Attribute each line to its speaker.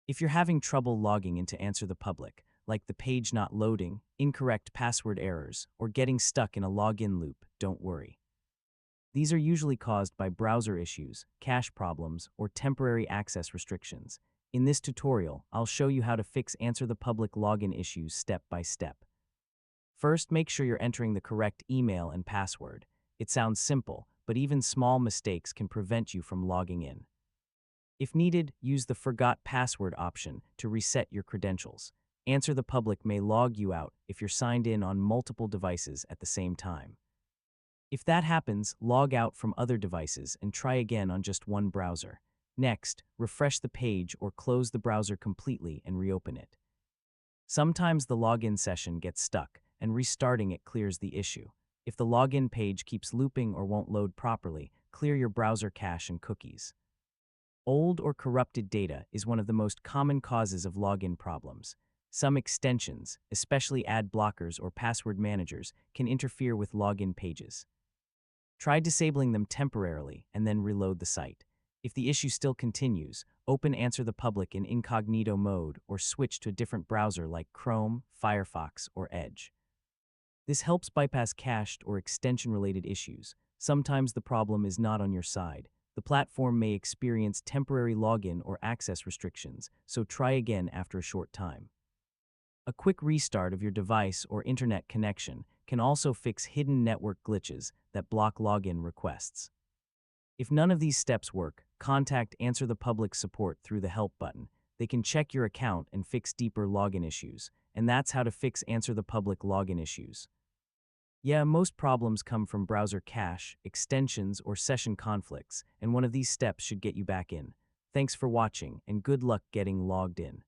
Speaker 1: If you're having trouble logging into Answer the Public, like the page not loading, incorrect password errors, or getting stuck in a login loop, don't worry. These are usually caused by browser issues, cache problems, or temporary access restrictions. In this tutorial, I'll show you how to fix Answer the Public login issues step by step. First, make sure you're entering the correct email and password. It sounds simple, but even small mistakes can prevent you from logging in. If needed, use the Forgot Password option to reset your credentials. Answer the Public may log you out if you're signed in on multiple devices at the same time. If that happens, log out from other devices and try again on just one browser. Next, refresh the page or close the browser completely and reopen it. Sometimes the login session gets stuck, and restarting it clears the issue. If the login page keeps looping or won't load properly, clear your browser cache and cookies. Old or corrupted data is one of the most common causes of login problems. Some extensions, especially ad blockers or password managers, can interfere with login pages. Try disabling them temporarily and then reload the site. If the issue still continues, open Answer the Public in incognito mode or switch to a different browser like Chrome, Firefox, or Edge. This helps bypass cached or extension-related issues. Sometimes the problem is not on your side. The platform may experience temporary login or access restrictions, so try again after a short time. A quick restart of your device or internet connection can also fix hidden network glitches that block login requests. If none of these steps work, contact Answer the Public support through the Help button. They can check your account and fix deeper login issues. And that's how to fix Answer the Public login issues. Yeah, most problems come from browser cache, extensions, or session conflicts, and one of these steps should get you back in. Thanks for watching, and good luck getting logged in.